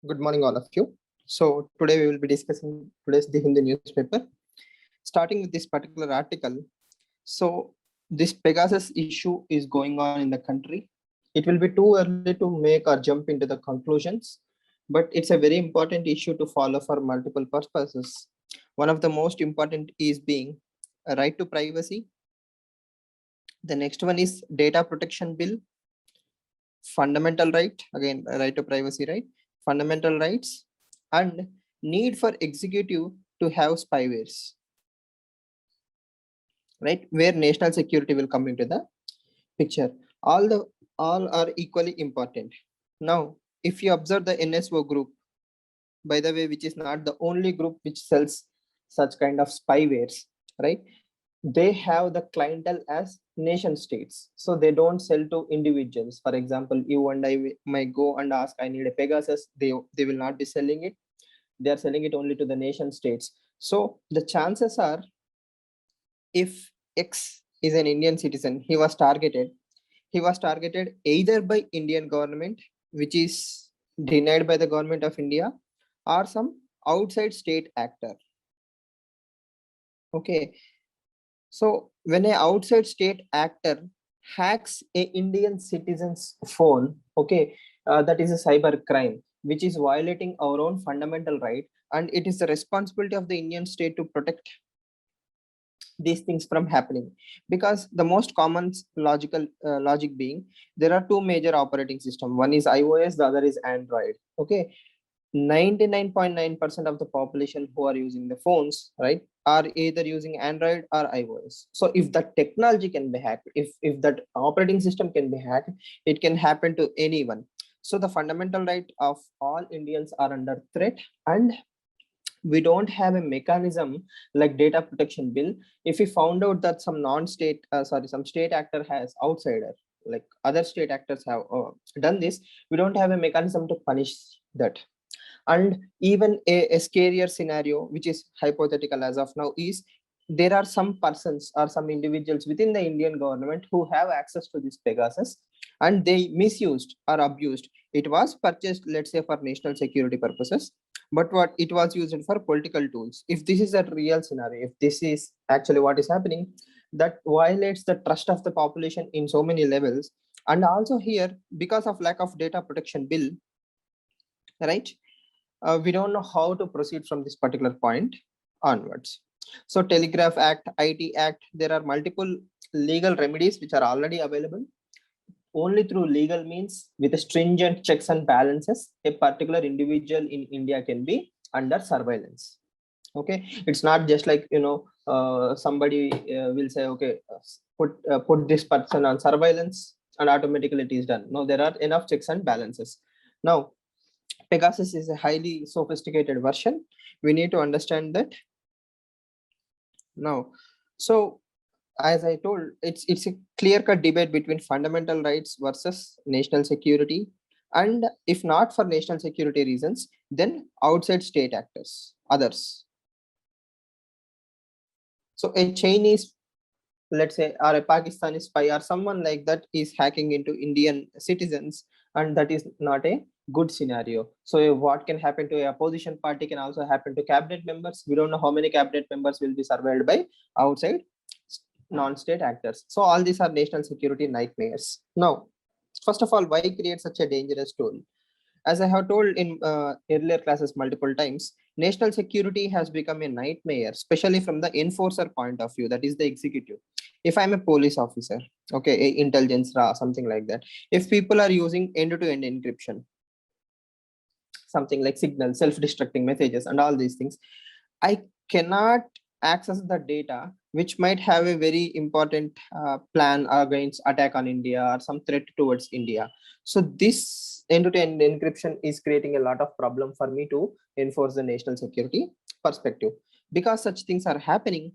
Good morning, all of you. So today we will be discussing today's The Hindu newspaper. Starting with this particular article. So this Pegasus issue is going on in the country. It will be too early to make or jump into the conclusions, but it's a very important issue to follow for multiple purposes. One of the most important is being a right to privacy. The next one is data protection bill, fundamental right, again, right to privacy, right? Fundamental rights and need for executive to have spywares, right? Where national security will come into the picture. All are equally important. Now, if you observe the NSO group, by the way, which is not the only group which sells such kind of spywares, right? They have the clientele as nation states, so they don't sell to individuals. For example, you and I might go and ask, I need a Pegasus. They will not be selling it. They are selling it only to the nation states. So the chances are, if X is an Indian citizen, he was targeted either by Indian government, which is denied by the government of India, or some outside state actor. Okay, so when an outside state actor hacks a Indian citizen's phone, okay, that is a cyber crime, which is violating our own fundamental right, and it is the responsibility of the Indian state to protect these things from happening. Because the most common logic being, there are two major operating system. One is iOS, the other is Android. Okay, 99.9% of the population who are using the phones, right, are either using Android or iOS. So if the technology can be hacked, if that operating system can be hacked, it can happen to anyone. So the fundamental right of all Indians are under threat, and we don't have a mechanism like data protection bill. If we found out that some state actor has outsider, like other state actors have done this, we don't have a mechanism to punish that. And even a scarier scenario, which is hypothetical as of now, is there are some persons or some individuals within the Indian government who have access to this Pegasus, and they misused or abused. It was purchased, let's say, for national security purposes, but what it was used for political tools. If this is a real scenario, if this is actually what is happening, that violates the trust of the population in so many levels. And also here, because of lack of data protection bill, right, we don't know how to proceed from this particular point onwards. So Telegraph Act, IT Act, there are multiple legal remedies which are already available. Only through legal means, with stringent checks and balances, a particular individual in India can be under surveillance. Okay, it's not just like, somebody will say, okay, put this person on surveillance and automatically it is done. No, there are enough checks and balances. Now, Pegasus is a highly sophisticated version. We need to understand that now. So as I told, it's a clear-cut debate between fundamental rights versus national security. And if not for national security reasons, then outside state actors, others. So a Chinese, let's say, or a Pakistani spy or someone like that is hacking into Indian citizens, and that is not a good scenario. So what can happen to a opposition party can also happen to cabinet members. We don't know how many cabinet members will be surveilled by outside non-state actors. So all these are national security nightmares. Now, first of all, why create such a dangerous tool? As I have told in earlier classes multiple times, national security has become a nightmare, especially from the enforcer point of view, that is the executive. If I'm a police officer, okay, a intelligence, something like that, if people are using end-to-end encryption, something like Signal, self-destructing messages, and all these things, I cannot access the data, which might have a very important plan against attack on India or some threat towards India. So this end-to-end encryption is creating a lot of problem for me to enforce the national security perspective. Because such things are happening,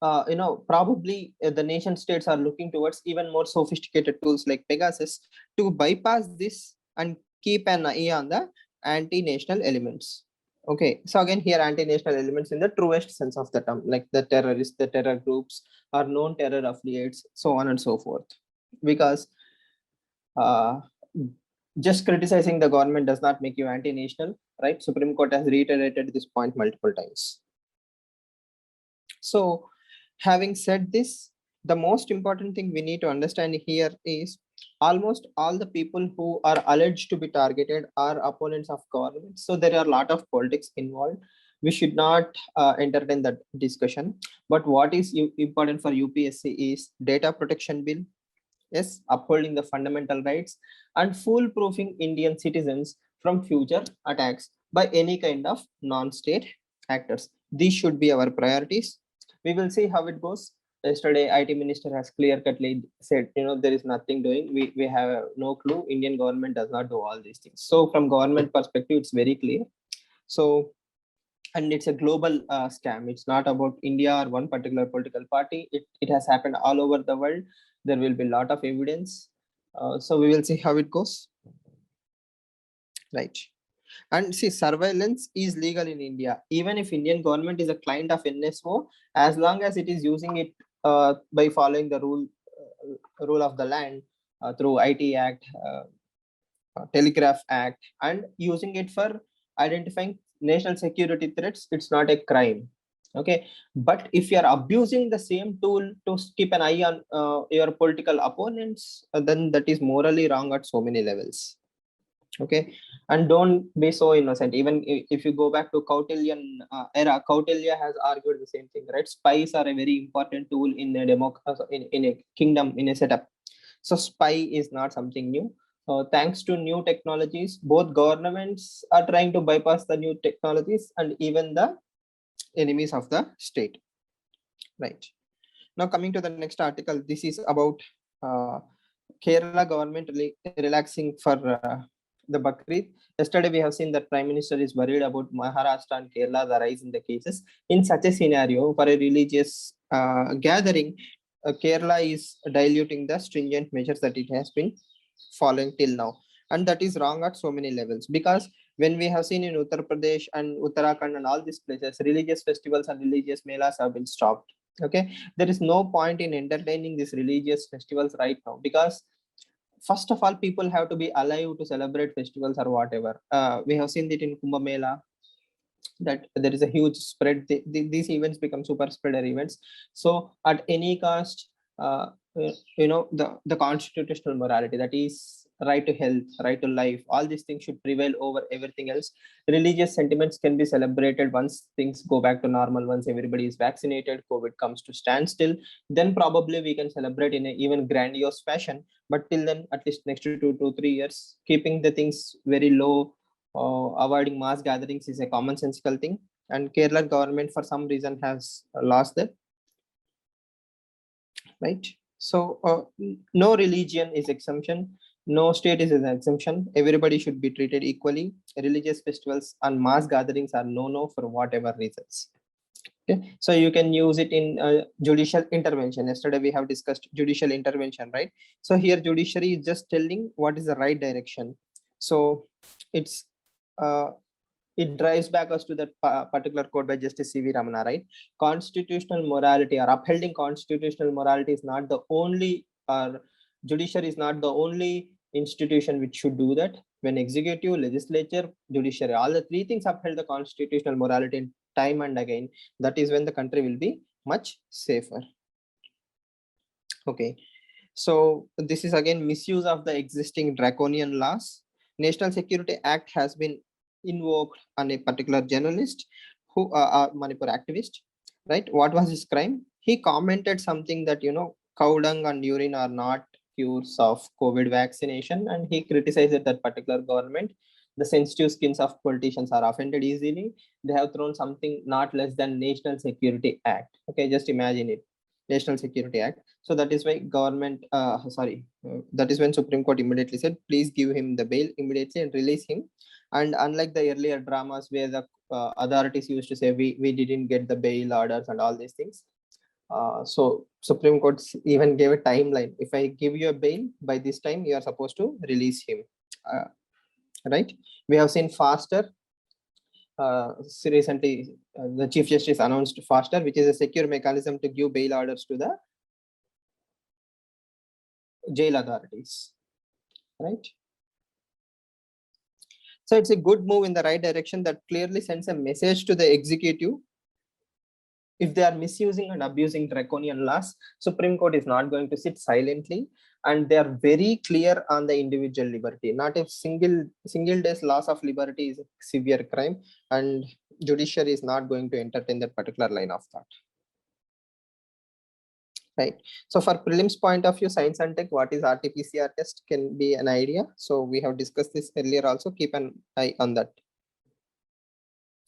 probably the nation states are looking towards even more sophisticated tools like Pegasus to bypass this and keep an eye on the anti-national elements. Okay, so again here anti-national elements in the truest sense of the term, like the terrorists, the terror groups, or known terror affiliates, so on and so forth. Because just criticizing the government does not make you anti-national, right? Supreme Court has reiterated this point multiple times. So having said this, the most important thing we need to understand here is almost all the people who are alleged to be targeted are opponents of government. So there are a lot of politics involved. We should not entertain that discussion. But what is important for UPSC is data protection bill, yes, upholding the fundamental rights, and foolproofing Indian citizens from future attacks by any kind of non-state actors. These should be our priorities. We will see how it goes. Yesterday, IT minister has clear-cutly said, there is nothing doing. We have no clue. Indian government does not do all these things. So from government perspective, it's very clear. So, and it's a global scam. It's not about India or one particular political party. It has happened all over the world. There will be a lot of evidence. So we will see how it goes. Right. And see, surveillance is legal in India. Even if Indian government is a client of NSO, as long as it is using it by following the rule of the land through IT Act, Telegraph Act, and using it for identifying national security threats, it's not a crime. Okay, but if you are abusing the same tool to keep an eye on your political opponents, then that is morally wrong at so many levels. Okay, and don't be so innocent. Even if you go back to Kautilyan era, Kautilya has argued the same thing, right? Spies are a very important tool in a in a kingdom, in a setup. So spy is not something new. Thanks to new technologies, both governments are trying to bypass the new technologies and even the enemies of the state. Right. Now coming to the next article, this is about Kerala government relaxing for the Bakrid. Yesterday, we have seen that Prime Minister is worried about Maharashtra and Kerala, the rise in the cases. In such a scenario, for a religious gathering, Kerala is diluting the stringent measures that it has been following till now. And that is wrong at so many levels, because when we have seen in Uttar Pradesh and Uttarakhand and all these places, religious festivals and religious melas have been stopped. Okay, there is no point in entertaining these religious festivals right now, because first of all, people have to be alive to celebrate festivals or whatever. We have seen that in Kumbh Mela, that there is a huge spread. These events become super spreader events. So at any cost, the constitutional morality, that is right to health, right to life, all these things should prevail over everything else. Religious sentiments can be celebrated once things go back to normal, once everybody is vaccinated, COVID comes to standstill, then probably we can celebrate in an even grandiose fashion. But till then, at least next 2 to 3 years, keeping the things very low, avoiding mass gatherings is a commonsensical thing. And Kerala government for some reason has lost that. Right. So no religion is exemption, no state is an exemption. Everybody should be treated equally. Religious festivals and mass gatherings are no for whatever reasons. Okay, so you can use it in judicial intervention. Yesterday we have discussed judicial intervention, right? So here judiciary is just telling what is the right direction. So it's it drives back us to that particular quote by Justice C.V. Ramana, right? Constitutional morality or upholding constitutional morality is not the only, or judiciary is not the only institution which should do that. When executive, legislature, judiciary, all the three things uphold the constitutional morality time and again, that is when the country will be much safer. Okay, so this is again misuse of the existing draconian laws. National Security Act has been invoked on a particular journalist who Manipur activist, right? What was his crime? He commented something that cow dung and urine are not cures of COVID vaccination, and he criticized that particular government. The sensitive skins of politicians are offended easily. They have thrown something not less than National Security Act. Okay, just imagine it, National Security Act. So that is why government, that is when Supreme Court immediately said, please give him the bail immediately and release him. And unlike the earlier dramas where the authorities used to say we didn't get the bail orders and all these things, so Supreme Court even gave a timeline. If I give you a bail by this time, you are supposed to release him. Right? We have seen faster. Recently, the Chief Justice announced faster, which is a secure mechanism to give bail orders to the jail authorities. Right? So it's a good move in the right direction that clearly sends a message to the executive. If they are misusing and abusing draconian laws, Supreme Court is not going to sit silently, and they are very clear on the individual liberty. Not a single day's loss of liberty is a severe crime, and judiciary is not going to entertain that particular line of thought. Right. So for prelims point of view, science and tech, what is RT-PCR test can be an idea. So we have discussed this earlier also. Keep an eye on that.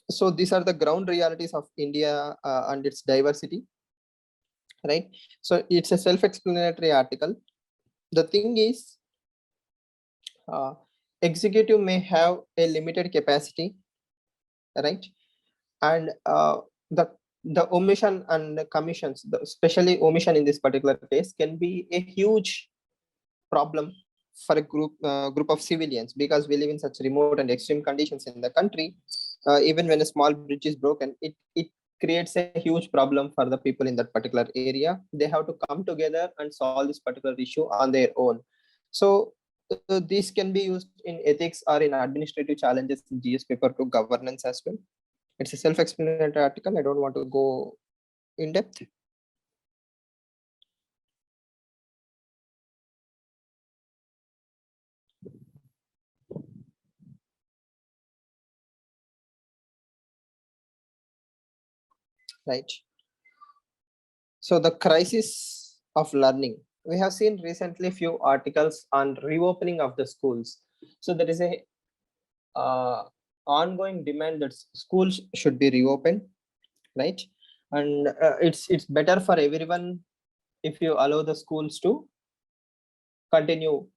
So these are the ground realities of India and its diversity. Right. So it's a self-explanatory article. The thing is, executive may have a limited capacity, right? And the omission and the commissions, especially omission in this particular case, can be a huge problem for a group of civilians, because we live in such remote and extreme conditions in the country. Even when a small bridge is broken, it creates a huge problem for the people in that particular area. They have to come together and solve this particular issue on their own. So this can be used in ethics or in administrative challenges in GS paper 2 governance as well. It's a self-explanatory article. I don't want to go in depth. Right. So the crisis of learning. We have seen recently few articles on reopening of the schools. So there is a ongoing demand that schools should be reopened, right? And it's better for everyone if you allow the schools to continue.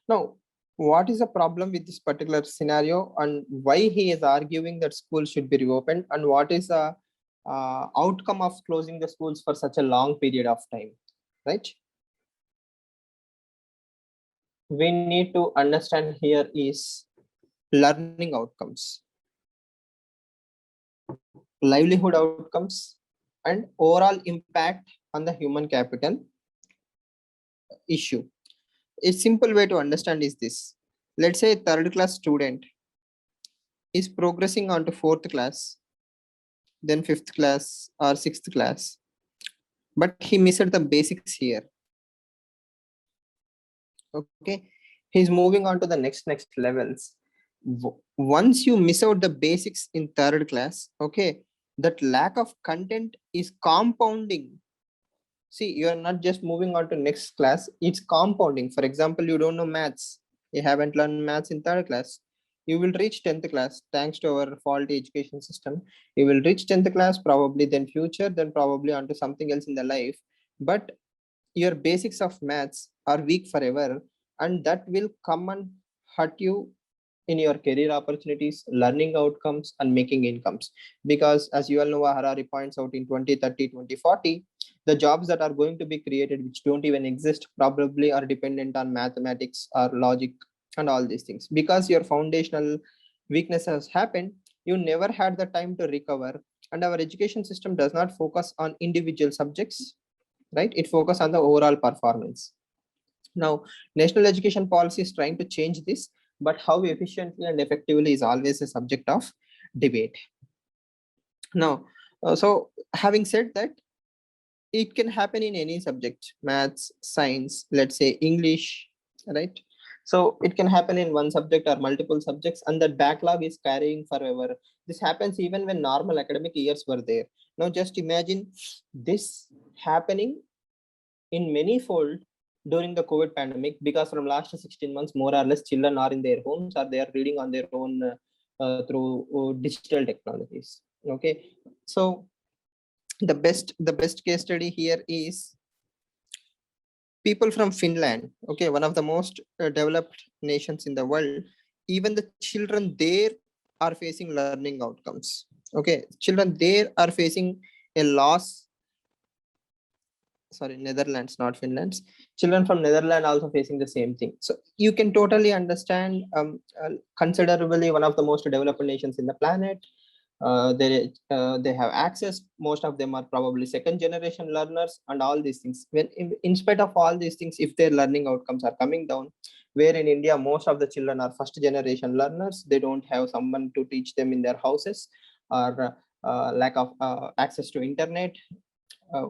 Now, what is the problem with this particular scenario, and why he is arguing that schools should be reopened, and what is the outcome of closing the schools for such a long period of time, right? We need to understand here is learning outcomes, livelihood outcomes, and overall impact on the human capital issue. A simple way to understand is this. Let's say a third class student is progressing on to fourth class, then fifth class or sixth class, but he missed the basics here. Okay, he's moving on to the next levels. Once you miss out the basics in third class, okay, that lack of content is compounding. See, you are not just moving on to next class, it's compounding. For example, you don't know maths, you haven't learned maths in third class, you will reach 10th class thanks to our faulty education system. You will reach 10th class, probably then future, then probably onto something else in the life, but your basics of maths are weak forever, and that will come and hurt you in your career opportunities, learning outcomes, and making incomes. Because as you all know, Harari points out, in 2030, 2040, the jobs that are going to be created which don't even exist probably are dependent on mathematics or logic and all these things. Because your foundational weakness has happened, you never had the time to recover, and our education system does not focus on individual subjects, right? It focuses on the overall performance. Now, national education policy is trying to change this, but how efficiently and effectively is always a subject of debate. Now, so having said that, it can happen in any subject, maths, science, let's say English, right? So it can happen in one subject or multiple subjects, and that backlog is carrying forever. This happens even when normal academic years were there. Now just imagine this happening in many fold during the COVID pandemic, because from last 16 months, more or less children are in their homes, or they are reading on their own through digital technologies. Okay, so the best case study here is people from Finland. Okay, one of the most developed nations in the world. Even the children there are facing learning outcomes. Okay, children there are facing a loss. Sorry, Netherlands, not Finland. Children from Netherlands also facing the same thing. So you can totally understand, considerably one of the most developed nations in the planet. They have access. Most of them are probably second generation learners and all these things. When in spite of all these things, if their learning outcomes are coming down, where in India, most of the children are first generation learners. They don't have someone to teach them in their houses, or lack of access to internet, uh,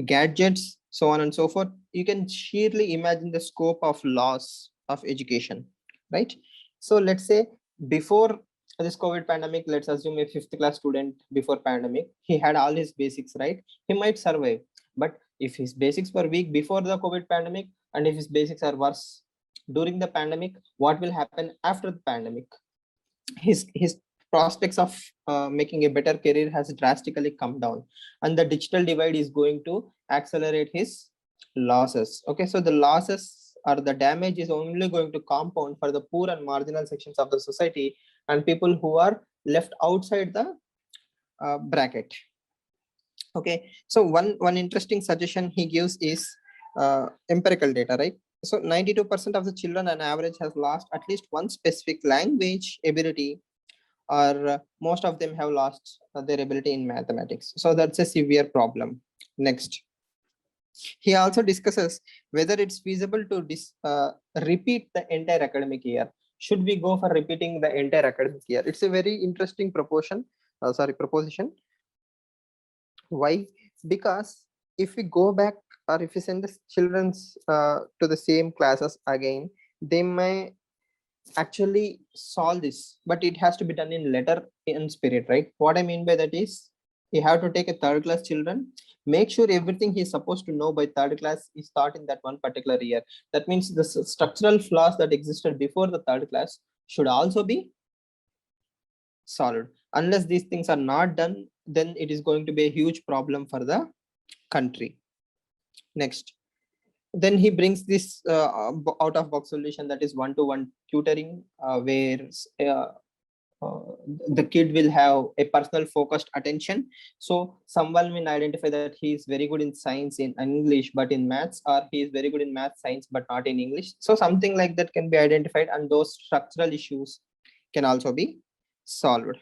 gadgets, so on and so forth. You can sheerly imagine the scope of loss of education, right? So let's say before this COVID pandemic, let's assume a fifth class student before pandemic, he had all his basics, right? He might survive. But if his basics were weak before the COVID pandemic, and if his basics are worse during the pandemic, what will happen after the pandemic? His prospects of making a better career has drastically come down, and the digital divide is going to accelerate his losses. Okay, so the losses or the damage is only going to compound for the poor and marginal sections of the society, and people who are left outside the bracket. Okay, so one interesting suggestion he gives is empirical data, right? So 92% of the children on average has lost at least one specific language ability, or most of them have lost their ability in mathematics. So that's a severe problem. Next, he also discusses whether it's feasible to repeat the entire academic year. Should we go for repeating the entire academic year? It's a very interesting proposition. Why? Because if we go back, or if we send the children to the same classes again, they may actually solve this, but it has to be done in letter and spirit, right? What I mean by that is, you have to take a third class children, make sure everything he's supposed to know by third class is taught in that one particular year. That means the structural flaws that existed before the third class should also be solved. Unless these things are not done, then it is going to be a huge problem for the country. Next, then he brings this out of box solution, that is one-to-one tutoring, where the kid will have a personal focused attention. So someone will identify that he is very good in science in English but in maths, or he is very good in math science but not in English. So something like that can be identified, and those structural issues can also be solved.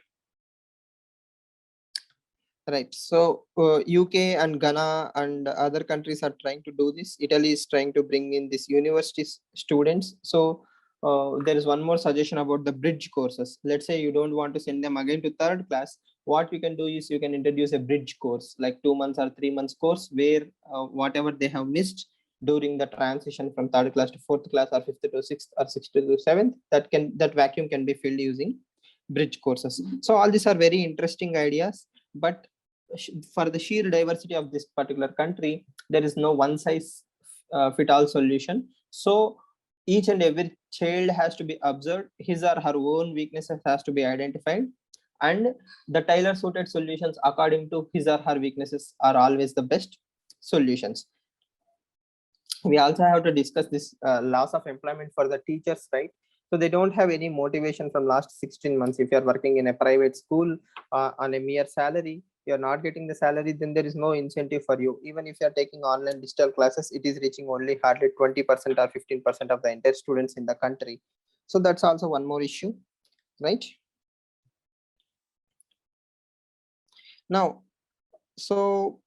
Right. So UK and Ghana and other countries are trying to do this. Italy is trying to bring in these university students. So there is one more suggestion about the bridge courses. Let's say you don't want to send them again to third class. What you can do is you can introduce a bridge course, like 2 months or 3 months course, where whatever they have missed during the transition from third class to fourth class, or fifth to sixth, or sixth to seventh, that vacuum can be filled using bridge courses. So all these are very interesting ideas, but for the sheer diversity of this particular country, there is no one size fit all solution. So each and every child has to be observed, his or her own weaknesses has to be identified, and the tailor suited solutions according to his or her weaknesses are always the best solutions. We also have to discuss this loss of employment for the teachers, right? So they don't have any motivation from last 16 months. If you are working in a private school on a mere salary, you're not getting the salary, then there is no incentive for you. Even if you're taking online digital classes, it is reaching only hardly 20% or 15% of the entire students in the country. So that's also one more issue, right? Now, so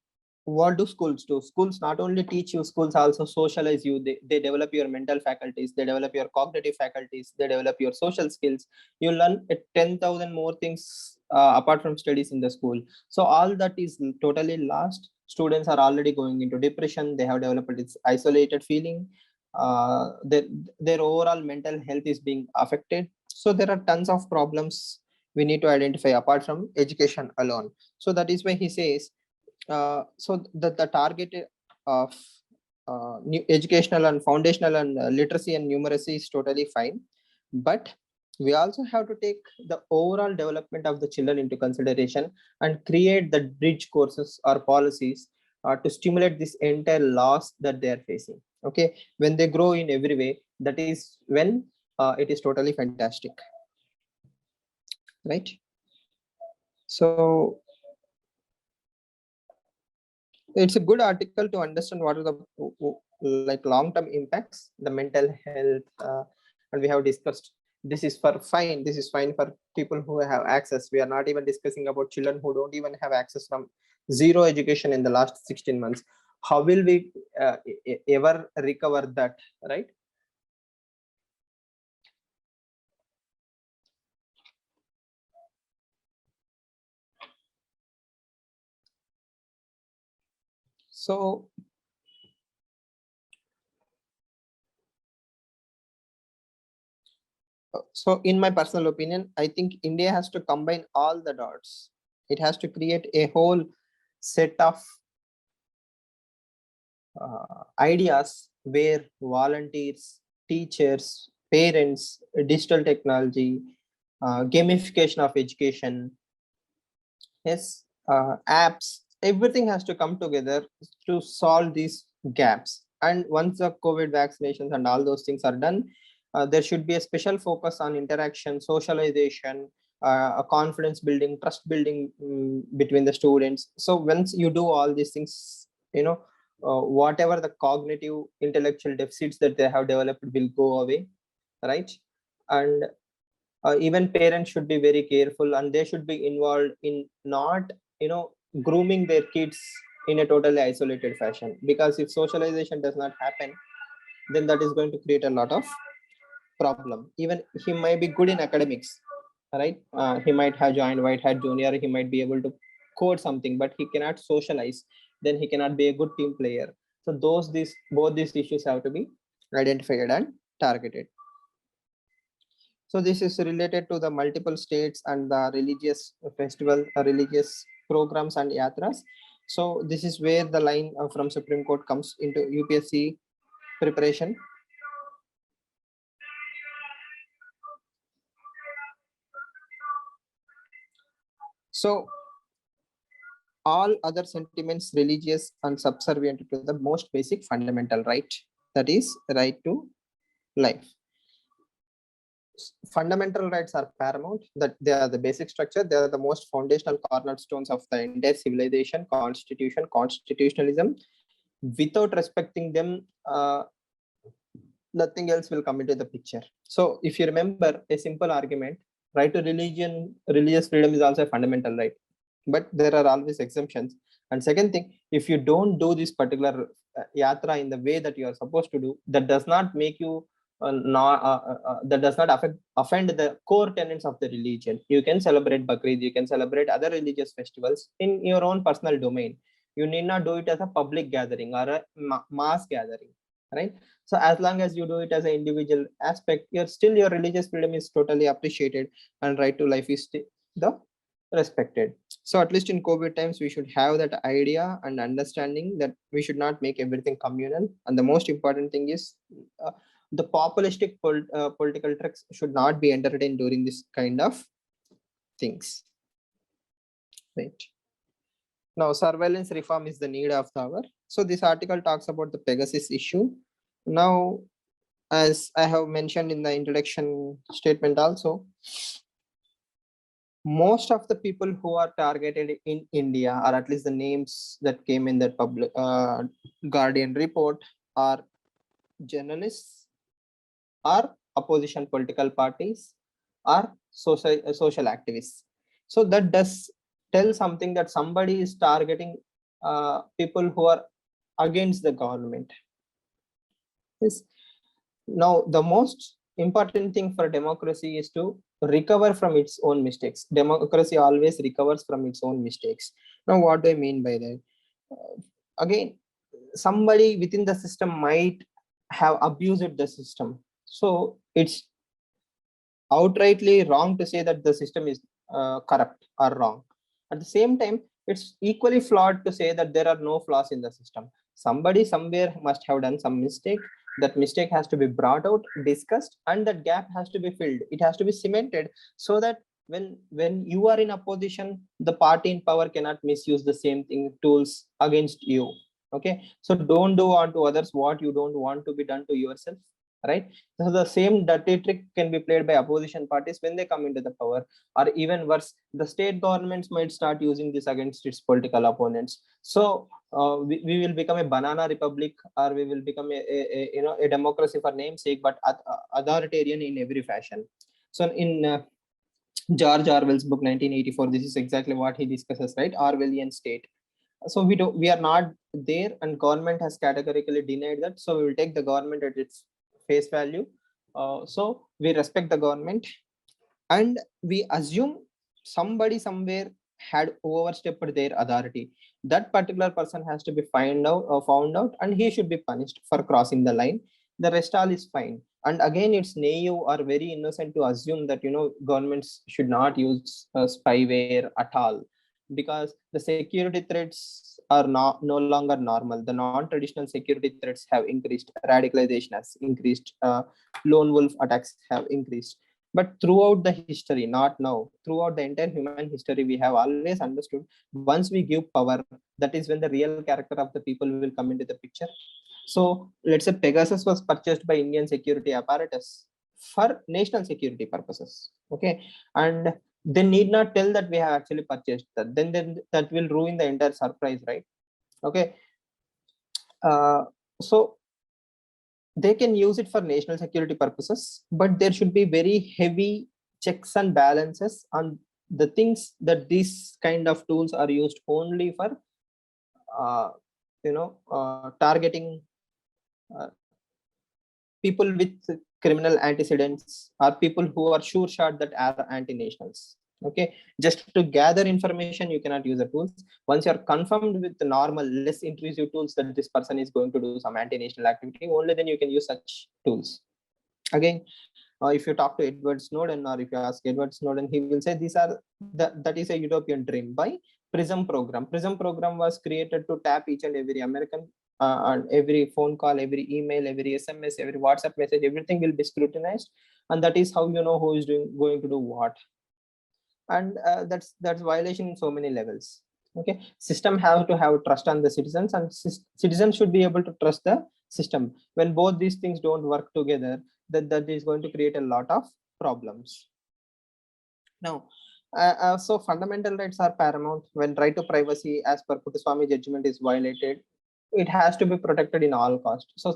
what do schools do? Schools not only teach you, schools also socialize you. They develop your mental faculties, they develop your cognitive faculties, they develop your social skills. You learn 10,000 more things apart from studies in the school. So all that is totally lost. Students are already going into depression. They have developed this isolated feeling. Their overall mental health is being affected. So there are tons of problems we need to identify apart from education alone. So that is why he says, so the target of new educational and foundational and literacy and numeracy is totally fine, but we also have to take the overall development of the children into consideration and create the bridge courses or policies to stimulate this entire loss that they are facing. Okay, when they grow in every way, that is when it is totally fantastic, right? So it's a good article to understand what are the like long-term impacts, the mental health, and we have discussed this is for fine. This is fine for people who have access. We are not even discussing about children who don't even have access from zero education in the last 16 months. How will we ever recover that, right? So in my personal opinion, I think India has to combine all the dots. It has to create a whole set of ideas where volunteers, teachers, parents, digital technology, gamification of education, yes, apps, everything has to come together to solve these gaps. And once the COVID vaccinations and all those things are done, there should be a special focus on interaction, socialization, a confidence building, trust building between the students. So once you do all these things, whatever the cognitive intellectual deficits that they have developed will go away, right? And even parents should be very careful, and they should be involved in not grooming their kids in a totally isolated fashion, because if socialization does not happen, then that is going to create a lot of problem. Even he might be good in academics, right? He might have joined White Hat Junior, he might be able to code something, but he cannot socialize, then he cannot be a good team player. So both these issues have to be identified and targeted. So this is related to the multiple states and the religious festival, religious programs and yatras. So this is where the line from Supreme Court comes into UPSC preparation. So all other sentiments, religious and subservient to the most basic fundamental right, that is right to life. Fundamental rights are paramount, that they are the basic structure, they are the most foundational cornerstones of the entire civilization, constitutionalism. Without respecting them, nothing else will come into the picture. So if you remember a simple argument, right to religious freedom is also a fundamental right, but there are always exemptions. And second thing, if you don't do this particular yatra in the way that you are supposed to do, that does not make you that does not offend the core tenets of the religion. You can celebrate Bakrid, you can celebrate other religious festivals in your own personal domain. You need not do it as a public gathering or a mass gathering, right? So as long as you do it as an individual aspect, your religious freedom is totally appreciated, and right to life is the respected. So at least in COVID times, we should have that idea and understanding that we should not make everything communal. And the most important thing is the populistic political tricks should not be entertained during this kind of things, right? Now, surveillance reform is the need of the hour. So this article talks about the Pegasus issue. Now, as I have mentioned in the introduction statement also, most of the people who are targeted in India, or at least the names that came in that public Guardian report, are journalists, are opposition political parties, are social activists. So that does tell something, that somebody is targeting people who are against the government. Yes. Now, the most important thing for democracy is to recover from its own mistakes. Democracy always recovers from its own mistakes. Now, what do I mean by that? Again, somebody within the system might have abused the system. So it's outrightly wrong to say that the system is corrupt or wrong. At the same time, it's equally flawed to say that there are no flaws in the system. Somebody somewhere must have done some mistake. That mistake has to be brought out, discussed, and that gap has to be filled. It has to be cemented, so that when you are in opposition, the party in power cannot misuse the same thing tools against you. Okay, so don't do unto others what you don't want to be done to yourself, right? So the same dirty trick can be played by opposition parties when they come into the power, or even worse, the state governments might start using this against its political opponents. So we will become a banana republic, or we will become a democracy for namesake, but authoritarian in every fashion. So in George Orwell's book 1984, this is exactly what he discusses, right? Orwellian state. So we are not there, and government has categorically denied that. So we will take the government at its face value. So we respect the government, and we assume somebody somewhere had overstepped their authority. That particular person has to be found out, and he should be punished for crossing the line. The rest all is fine. And again, it's naive or very innocent to assume that governments should not use spyware at all, because the security threats are no longer normal. The non-traditional security threats have increased, radicalization has increased, lone wolf attacks have increased. But throughout the history, not now, throughout the entire human history, we have always understood, once we give power, that is when the real character of the people will come into the picture. So let's say Pegasus was purchased by Indian security apparatus for national security purposes. Okay. And they need not tell that we have actually purchased that. Then that will ruin the entire surprise, right? Okay. So they can use it for national security purposes, but there should be very heavy checks and balances on the things that these kind of tools are used only for, targeting uh, people with criminal antecedents, or people who are sure shot that are anti-nationals. Okay, just to gather information, you cannot use the tools. Once you're confirmed with the normal, less intrusive tools that this person is going to do some anti-national activity, only then you can use such tools. Again, if you talk to Edward Snowden, or if you ask Edward Snowden, he will say that is a utopian dream. By PRISM program. PRISM program was created to tap each and every American, and every phone call, every email, every SMS, every WhatsApp message, everything will be scrutinized, and that is how you know who is going to do what. And that's violation in so many levels. Okay, system have to have trust on the citizens, and citizens should be able to trust the system. When both these things don't work together, that is going to create a lot of problems. Now, so fundamental rights are paramount. When right to privacy as per Puttaswamy judgment is violated, it has to be protected in all costs. So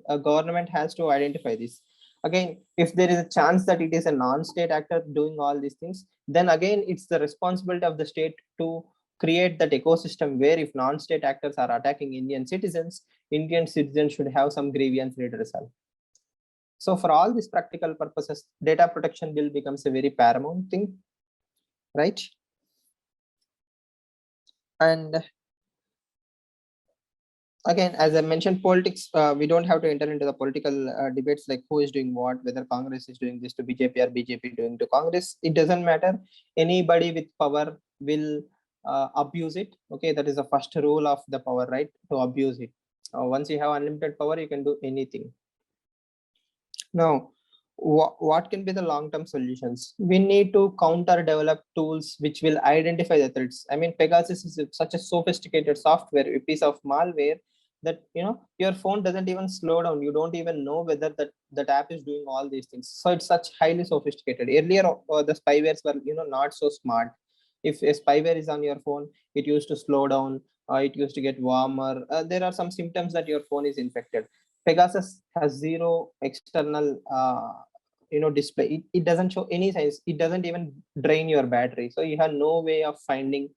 a government has to identify this. Again, if there is a chance that it is a non-state actor doing all these things, then again it's the responsibility of the state to create that ecosystem where if non-state actors are attacking Indian citizens should have some grievance redressal. So for all these practical purposes, data protection bill becomes a very paramount thing, right? And again, as I mentioned, politics, we don't have to enter into the political debates like who is doing what, whether Congress is doing this to BJP or BJP doing to Congress. It doesn't matter. Anybody with power will abuse it. Okay, that is the first rule of the power, right? To abuse it. Once you have unlimited power, you can do anything. Now, what can be the long-term solutions? We need to counter develop tools which will identify the threats. I mean, Pegasus is such a sophisticated software, a piece of malware that your phone doesn't even slow down. You don't even know whether that app is doing all these things. So it's such highly sophisticated. Earlier, the spywares were not so smart. If a spyware is on your phone, it used to slow down. It used to get warmer. There are some symptoms that your phone is infected. Pegasus has zero external display. It doesn't show any signs. It doesn't even drain your battery, so you have no way of finding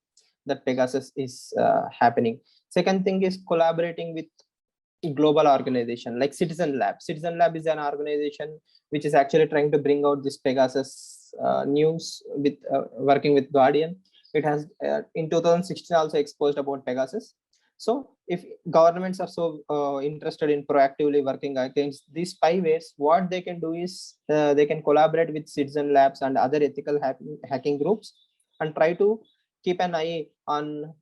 that Pegasus is happening. Second thing is collaborating with global organization like Citizen Lab. Citizen Lab is an organization which is actually trying to bring out this Pegasus news with working with Guardian. It has in 2016 also exposed about Pegasus. So if governments are so interested in proactively working against these spywares, what they can do is they can collaborate with Citizen Labs and other ethical hacking groups and try to keep an eye on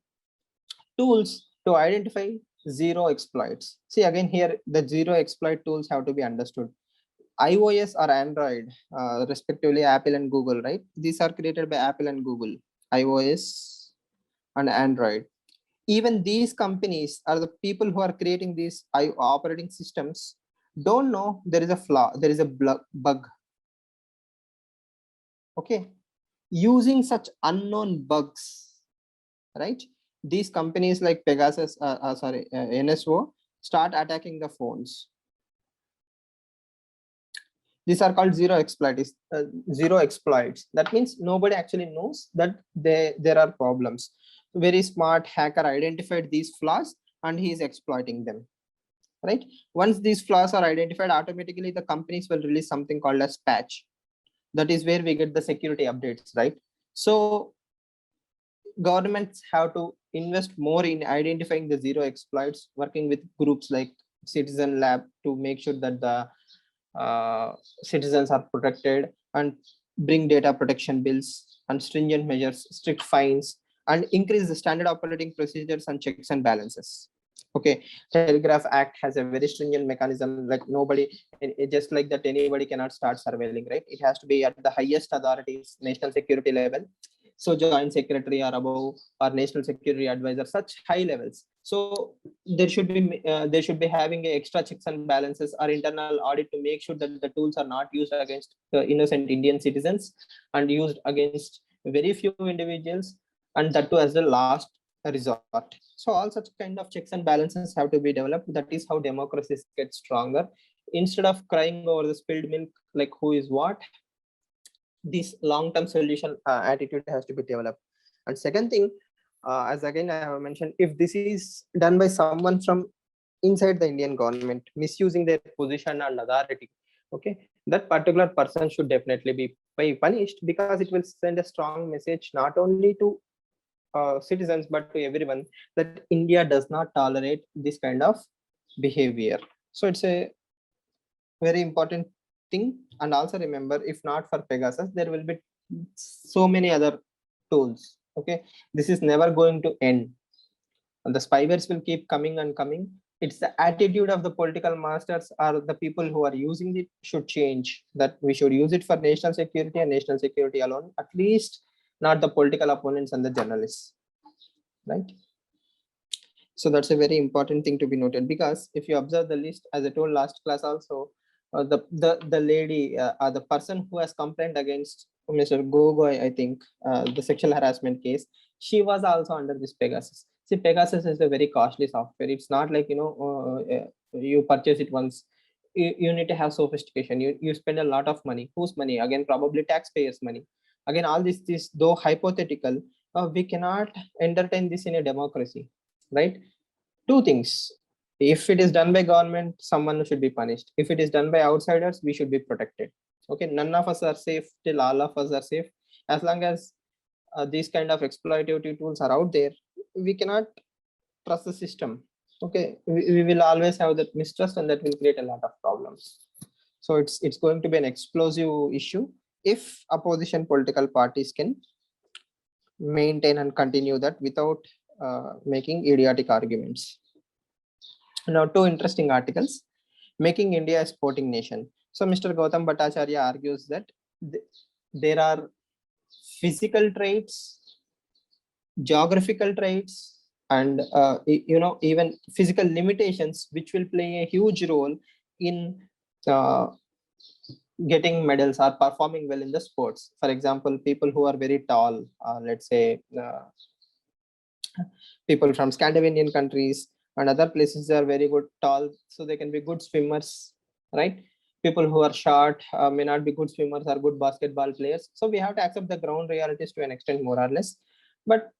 tools to identify zero exploits. See, again here, the zero exploit tools have to be understood. iOS or Android, respectively Apple and Google, right? These are created by Apple and Google, iOS and Android. Even these companies are the people who are creating these operating systems don't know there is a flaw, there is a bug. Okay, using such unknown bugs, right? These companies like Pegasus, NSO, start attacking the phones. These are called zero exploits. Zero exploits. That means nobody actually knows that there are problems. Very smart hacker identified these flaws and he is exploiting them, right? Once these flaws are identified, automatically the companies will release something called as patch. That is where we get the security updates, right? So governments have to invest more in identifying the zero exploits, working with groups like Citizen Lab to make sure that the citizens are protected, and bring data protection bills and stringent measures, strict fines, and increase the standard operating procedures and checks and balances. Okay, Telegraph Act has a very stringent mechanism, like nobody, just like that, anybody cannot start surveilling, right? It has to be at the highest authorities, national security level. So joint secretary or above, or national security advisor, such high levels. So there should be having a extra checks and balances or internal audit to make sure that the tools are not used against innocent Indian citizens and used against very few individuals, and that too as the last resort. So all such kind of checks and balances have to be developed. That is how democracies get stronger. Instead of crying over the spilled milk, like who is what, this long-term solution attitude has to be developed. And second thing, as again I have mentioned, if this is done by someone from inside the Indian government misusing their position and authority, okay, that particular person should definitely be punished, because it will send a strong message not only to citizens but to everyone that India does not tolerate this kind of behavior. So it's a very important thing. And also remember, if not for Pegasus, there will be so many other tools. Okay, this is never going to end, and the spywares will keep coming and coming. It's the attitude of the political masters or the people who are using it should change, that we should use it for national security and national security alone, at least not the political opponents and the journalists, right? So that's a very important thing to be noted, because if you observe the list, as I told last class also, the lady, the person who has complained against Mr. Gogoi, I think, the sexual harassment case, she was also under this Pegasus. See, Pegasus is a very costly software. It's not like, you purchase it once. You need to have sophistication. You spend a lot of money. Whose money? Again, probably taxpayers' money. Again, all this though hypothetical, we cannot entertain this in a democracy, right? Two things: if it is done by government, someone should be punished. If it is done by outsiders, we should be protected. Okay, none of us are safe till all of us are safe. As long as these kind of exploitative tools are out there, we cannot trust the system. Okay, we will always have that mistrust, and that will create a lot of problems. So it's going to be an explosive issue if opposition political parties can maintain and continue that without making idiotic arguments. Now, two interesting articles: making India a sporting nation. So Mr. Gautam Bhattacharya argues that there are physical traits, geographical traits, and even physical limitations which will play a huge role in getting medals or performing well in the sports. For example, people who are very tall, let's say people from Scandinavian countries and other places are very good tall, so they can be good swimmers, right? People who are short may not be good swimmers or good basketball players. So we have to accept the ground realities to an extent, more or less. But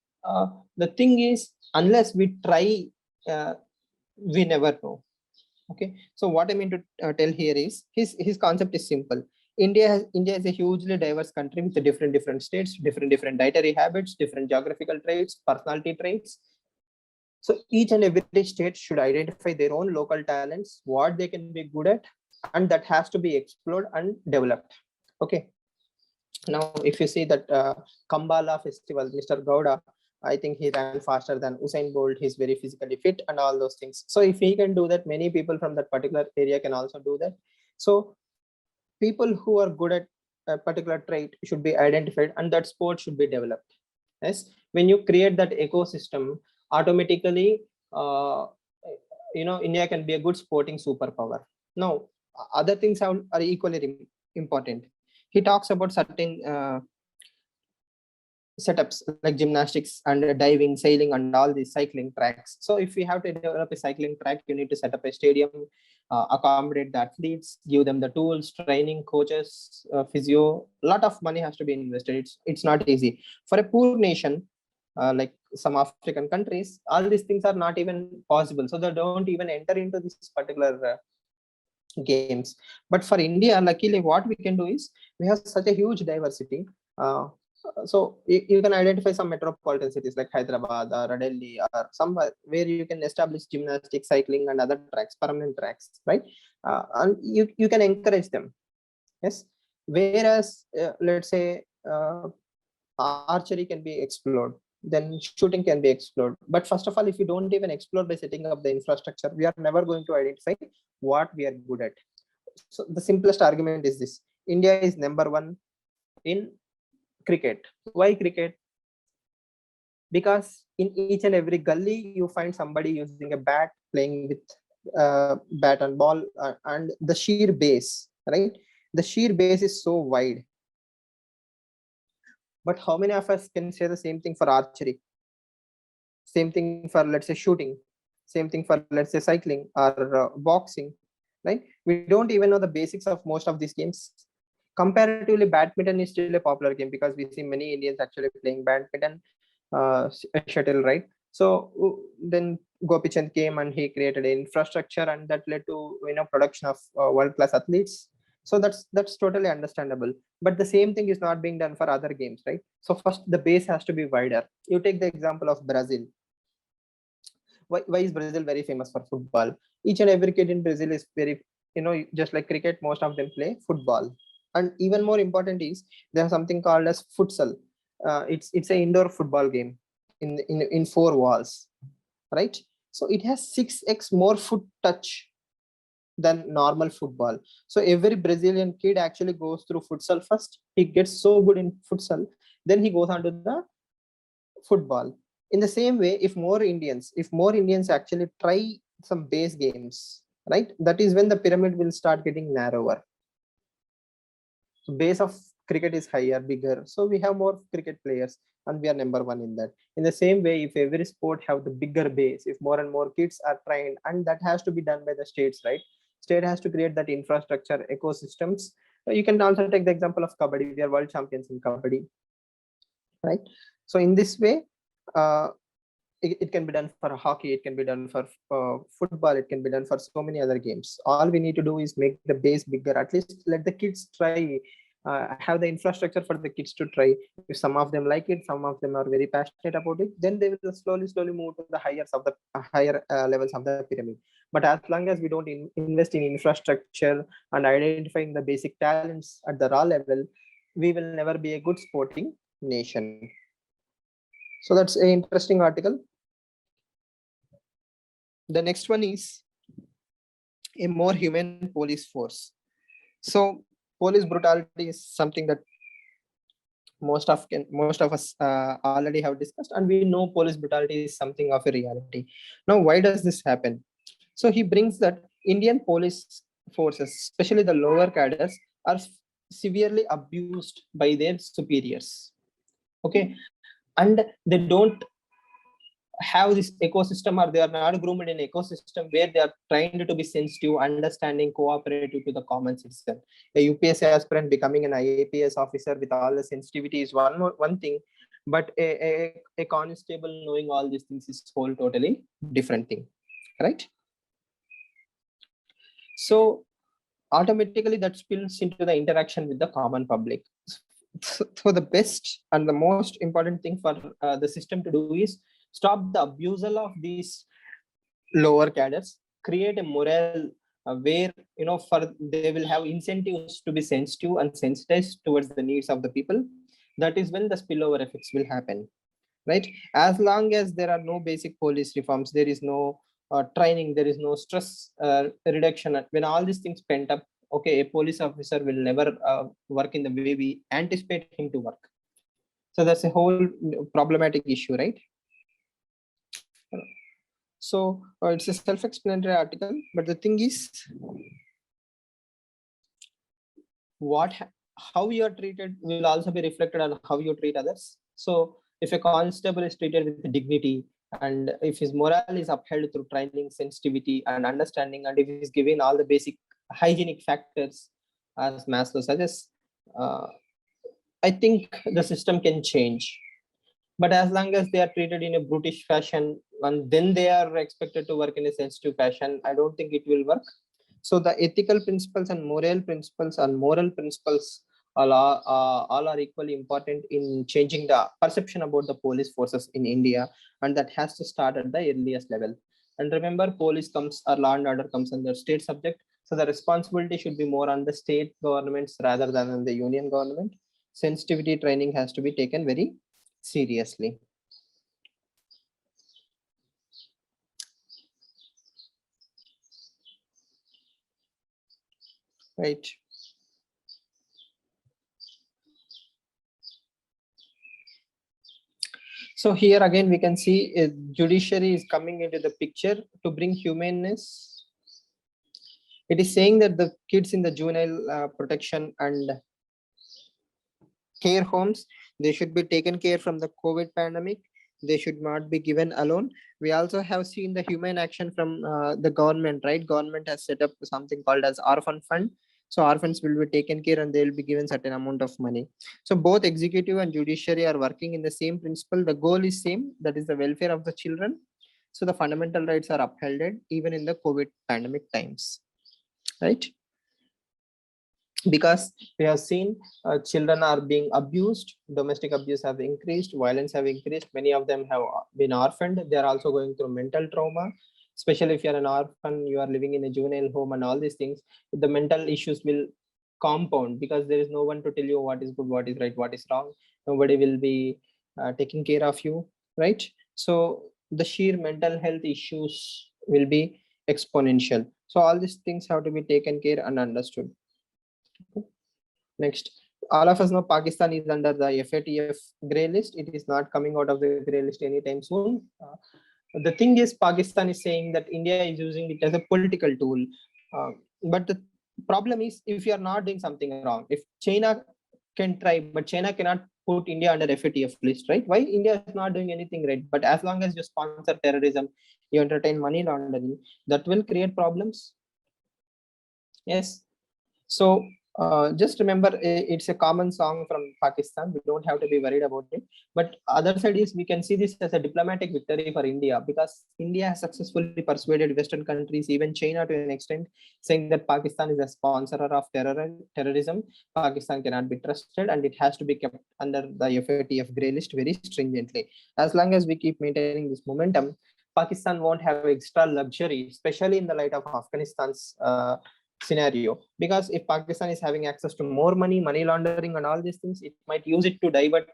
the thing is, unless we try, we never know. Okay, so what I mean to tell here is, his concept is simple. India is a hugely diverse country with different states, different dietary habits, different geographical traits, personality traits. So each and every state should identify their own local talents, what they can be good at, and that has to be explored and developed. Okay. Now, if you see that Kambala festival, Mr. Gowda, I think he ran faster than Usain Bolt. He's very physically fit and all those things. So if he can do that, many people from that particular area can also do that. So people who are good at a particular trait should be identified, and that sport should be developed. Yes, when you create that ecosystem, automatically, India can be a good sporting superpower. Now, other things are equally important. He talks about certain setups like gymnastics and diving, sailing, and all these cycling tracks. So if we have to develop a cycling track, you need to set up a stadium, accommodate the athletes, give them the tools, training, coaches, physio. A lot of money has to be invested. It's not easy for a poor nation like some African countries. All these things are not even possible, so they don't even enter into this particular games. But for India, luckily, what we can do is, we have such a huge diversity. So you can identify some metropolitan cities like Hyderabad or Delhi or somewhere where you can establish gymnastics, cycling, and other tracks, permanent tracks, right? And you can encourage them. Yes. Whereas, let's say, archery can be explored, then shooting can be explored. But first of all, if you don't even explore by setting up the infrastructure, we are never going to identify what we are good at. So the simplest argument is this: India is number one in cricket. Why cricket? Because in each and every gully you find somebody using a bat, playing with bat and ball, and the sheer base, right? The sheer base is so wide. But how many of us can say the same thing for archery, same thing for, let's say, shooting, same thing for, let's say, cycling or boxing, right? We don't even know the basics of most of these games. Comparatively, badminton is still a popular game because we see many Indians actually playing badminton, shuttle, right? So then Gopichand came and he created an infrastructure, and that led to production of world class athletes. So that's totally understandable. But the same thing is not being done for other games, right? So first, the base has to be wider. You take the example of Brazil. Why is Brazil very famous for football? Each and every kid in Brazil is very, just like cricket, most of them play football. And even more important is there's something called as futsal. It's an indoor football game in four walls, right? So it has 6x more foot touch than normal football. So every Brazilian kid actually goes through futsal first. He gets so good in futsal, then he goes on to the football. In the same way, if more Indians actually try some base games, right, that is when the pyramid will start getting narrower. So base of cricket is higher, bigger, so we have more cricket players, and we are number one in that. In the same way, if every sport have the bigger base, if more and more kids are trained, and that has to be done by the states, right? State has to create that infrastructure ecosystems. You can also take the example of kabaddi. We are world champions in kabaddi, right? So in this way, uh, it can be done for hockey, it can be done for football, it can be done for so many other games. All we need to do is make the base bigger. At least let the kids try, have the infrastructure for the kids to try. If some of them like it, some of them are very passionate about it, then they will slowly move to the higher levels of the pyramid. But as long as we don't invest in infrastructure and identifying the basic talents at the raw level, we will never be a good sporting nation. So that's an interesting article. The next one is a more human police force. So police brutality is something that most of us already have discussed, and we know police brutality is something of a reality. Now, why does this happen? So he brings that Indian police forces, especially the lower cadres, are severely abused by their superiors. Okay, and they don't have this ecosystem, or they are not groomed in an ecosystem where they are trained to be sensitive, understanding, cooperative to the common citizen. A UPSC aspirant becoming an IAPS officer with all the sensitivity is one thing, but a constable knowing all these things is whole totally different thing, right? So automatically that spills into the interaction with the common public. So the best and the most important thing for the system to do is stop the abusal of these lower cadres, create a morale where for they will have incentives to be sensitive and sensitized towards the needs of the people. That is when the spillover effects will happen, right? As long as there are no basic police reforms, there is no training, there is no stress reduction. When all these things pent up, okay, a police officer will never work in the way we anticipate him to work. So that's a whole problematic issue, right? So it's a self-explanatory article, but the thing is, how you are treated will also be reflected on how you treat others. So if a constable is treated with dignity, and if his morale is upheld through training, sensitivity, and understanding, and if he's given all the basic hygienic factors as Maslow suggests, uh, I think the system can change. But as long as they are treated in a brutish fashion and then they are expected to work in a sensitive fashion, I don't think it will work. So the ethical principles and moral principles all are equally important in changing the perception about the police forces in India, and that has to start at the earliest level. And remember, police comes or law and order comes under state subject, so the responsibility should be more on the state governments rather than on the union government. Sensitivity training has to be taken very seriously. Right. So here again we can see judiciary is coming into the picture to bring humaneness. It is saying that the kids in the juvenile protection and care homes, they should be taken care from the COVID pandemic. They should not be given alone. We also have seen the human action from the government, right? Government has set up something called as orphan fund. So orphans will be taken care and they will be given certain amount of money. So both executive and judiciary are working in the same principle. The goal is same, that is the welfare of the children. So the fundamental rights are upheld even in the COVID pandemic times, right? Because we have seen children are being abused, domestic abuse have increased, violence have increased, many of them have been orphaned, they are also going through mental trauma, especially if you are an orphan, you are living in a juvenile home and all these things, the mental issues will compound because there is no one to tell you what is good, what is right, what is wrong. Nobody will be taking care of you, right? So the sheer mental health issues will be exponential. So all these things have to be taken care and understood. Next, all of us know Pakistan is under the FATF grey list. It is not coming out of the grey list anytime soon. The thing is, Pakistan is saying that India is using it as a political tool. But the problem is, if you are not doing something wrong, if China can try, but China cannot put India under FATF list, right? Why India is not doing anything right? But as long as you sponsor terrorism, you entertain money laundering, that will create problems. Yes. So just remember, it's a common song from Pakistan. We don't have to be worried about it. But other side is we can see this as a diplomatic victory for India, because India has successfully persuaded Western countries, even China to an extent, saying that Pakistan is a sponsor of terrorism. Pakistan cannot be trusted and it has to be kept under the FATF grey list very stringently. As long as we keep maintaining this momentum, Pakistan won't have extra luxury, especially in the light of Afghanistan's scenario, because if Pakistan is having access to more money, money laundering and all these things, it might use it to divert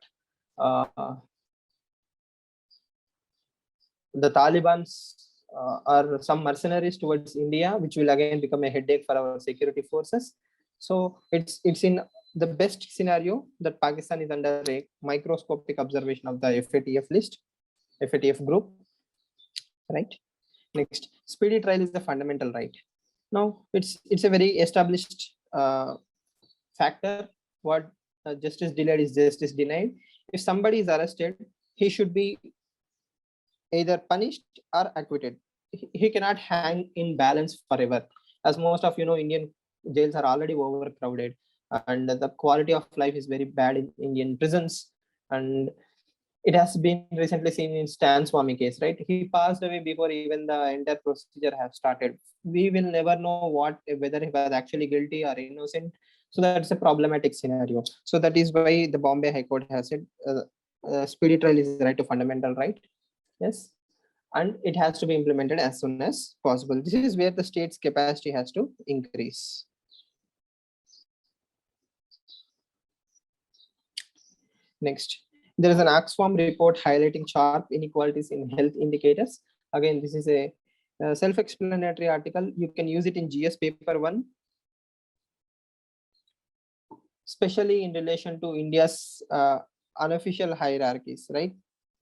the Taliban's or some mercenaries towards India, which will again become a headache for our security forces. So it's in the best scenario that Pakistan is under a microscopic observation of the FATF list, FATF group, right? Next, speedy trial is the fundamental right. Now it's a very established factor. What justice delayed is justice denied. If somebody is arrested, he should be either punished or acquitted. He cannot hang in balance forever. As most of you know, Indian jails are already overcrowded and the quality of life is very bad in Indian prisons. And it has been recently seen in Stan Swami case, right? He passed away before even the entire procedure has started. We will never know whether he was actually guilty or innocent. So that's a problematic scenario. So that is why the Bombay High Court has said speedy trial is the right to fundamental right. Yes, and it has to be implemented as soon as possible. This is where the state's capacity has to increase. Next, there is an Oxfam report highlighting sharp inequalities in health indicators. Again, this is a self-explanatory article. You can use it in GS paper 1, especially in relation to India's unofficial hierarchies, right?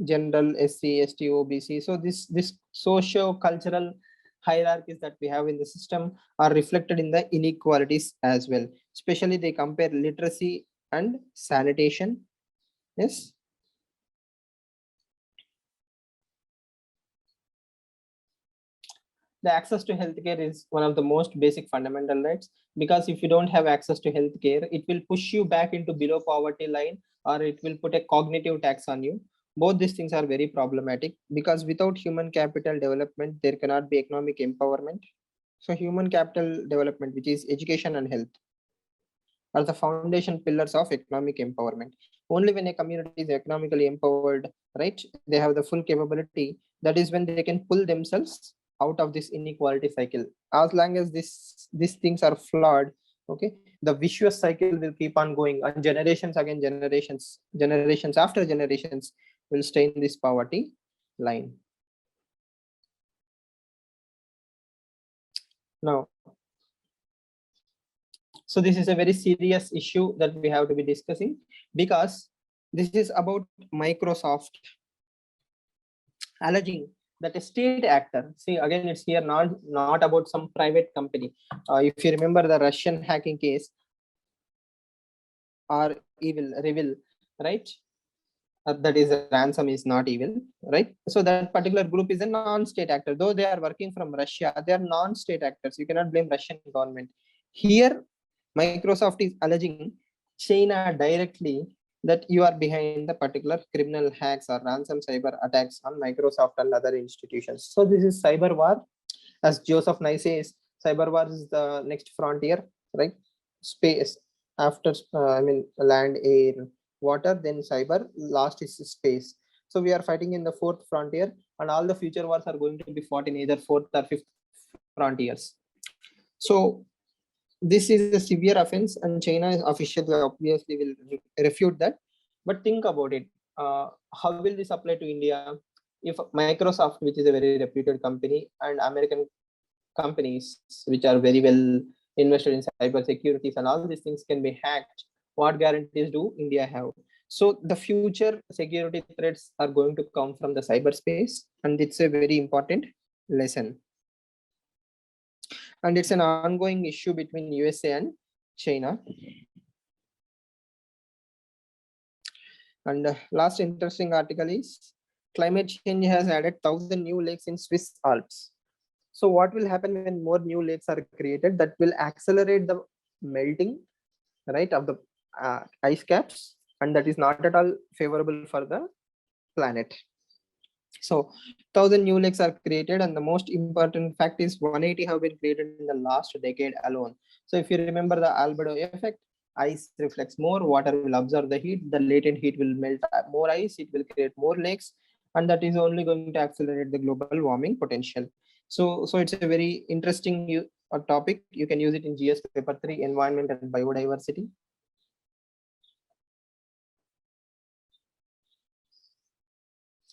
General, SC, ST, OBC. So this socio-cultural hierarchies that we have in the system are reflected in the inequalities as well. Especially they compare literacy and sanitation. Yes. The access to healthcare is one of the most basic fundamental rights, because if you don't have access to healthcare, it will push you back into below poverty line, or it will put a cognitive tax on you. Both these things are very problematic, because without human capital development, there cannot be economic empowerment. So human capital development, which is education and health, are the foundation pillars of economic empowerment. Only when a community is economically empowered, right, they have the full capability, that is when they can pull themselves out of this inequality cycle. As long as these things are flawed, okay, the vicious cycle will keep on going, and generations again generations after generations will stay in this poverty line. Now, so this is a very serious issue that we have to be discussing, because this is about Microsoft alleging that a state actor, see again, it's here not about some private company. If you remember the Russian hacking case, or evil reveal, right? That is, ransom is not evil, right? So that particular group is a non-state actor, though they are working from Russia, they are non-state actors. You cannot blame Russian government here. Microsoft is alleging China directly that you are behind the particular criminal hacks or ransom cyber attacks on Microsoft and other institutions. So this is cyber war. As Joseph Nye says, cyber war is the next frontier, right? Space after, land, air, water, then cyber, last is space. So we are fighting in the fourth frontier, and all the future wars are going to be fought in either fourth or fifth frontiers. So this is a severe offense, and China is officially obviously will refute that. But think about it. How will this apply to India? If Microsoft, which is a very reputed company, and American companies which are very well invested in cyber securities and all these things can be hacked, what guarantees do India have? So the future security threats are going to come from the cyberspace, and it's a very important lesson. And it's an ongoing issue between USA and China. And last interesting article is climate change has added 1,000 new lakes in Swiss Alps. So what will happen when more new lakes are created? That will accelerate the melting, right, of the ice caps, and that is not at all favorable for the planet. So 1,000 new lakes are created, and the most important fact is 180 have been created in the last decade alone. So if you remember the albedo effect, ice reflects more, water will absorb the heat, the latent heat will melt more ice, it will create more lakes, and that is only going to accelerate the global warming potential. So it's a very interesting topic. You can use it in GS paper 3, environment and biodiversity.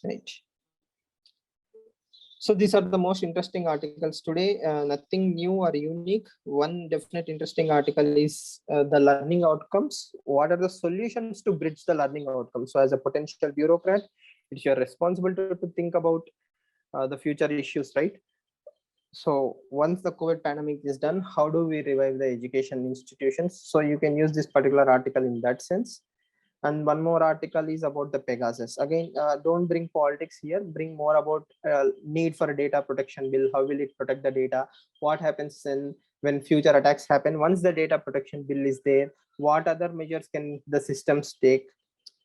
Right. So these are the most interesting articles today. Nothing new or unique. One definite interesting article is the learning outcomes. What are the solutions to bridge the learning outcomes? So as a potential bureaucrat, it's your responsibility to think about the future issues, right? So once the COVID pandemic is done, how do we revive the education institutions? So you can use this particular article in that sense. And one more article is about the Pegasus. Again, don't bring politics here, bring more about need for a data protection bill. How will it protect the data? What happens when future attacks happen? Once the data protection bill is there, what other measures can the systems take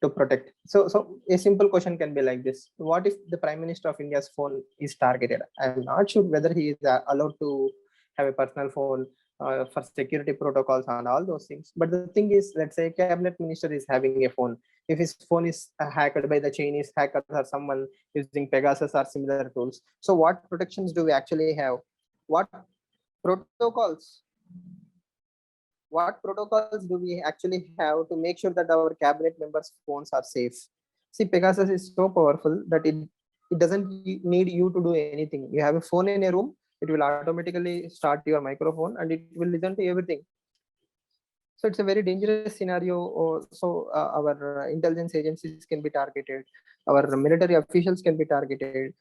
to protect? So a simple question can be like this: what if the Prime Minister of India's phone is targeted? I'm not sure whether he is allowed to have a personal phone for security protocols and all those things. But the thing is, let's say cabinet minister is having a phone. If his phone is hacked by the Chinese hackers or someone using Pegasus or similar tools, so what protections do we actually have? What protocols? What protocols do we actually have to make sure that our cabinet members' phones are safe? See, Pegasus is so powerful that it doesn't need you to do anything. You have a phone in a room, it will automatically start your microphone and it will listen to everything. So it's a very dangerous scenario. So our intelligence agencies can be targeted, our military officials can be targeted.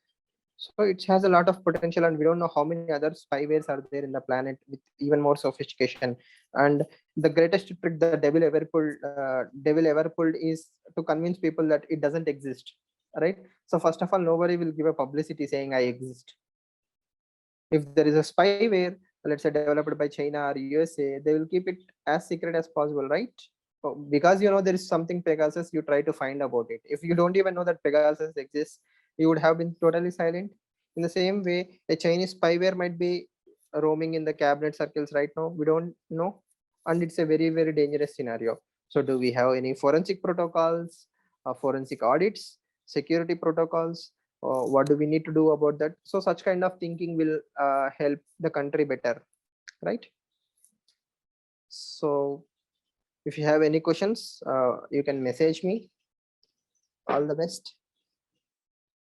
So it has a lot of potential, and we don't know how many other spywares are there in the planet with even more sophistication. And the greatest trick the devil ever pulled is to convince people that it doesn't exist, right? So first of all, nobody will give a publicity saying I exist. If there is a spyware, let's say developed by China or USA, they will keep it as secret as possible, right? So because you know there is something Pegasus, you try to find about it. If you don't even know that Pegasus exists, you would have been totally silent. In the same way, a Chinese spyware might be roaming in the cabinet circles right now. We don't know. and it's a very, very dangerous scenario. So do we have any forensic protocols, forensic audits, security protocols? What do we need to do about that? So such kind of thinking will help the country better, right? So if you have any questions, you can message me. All the best.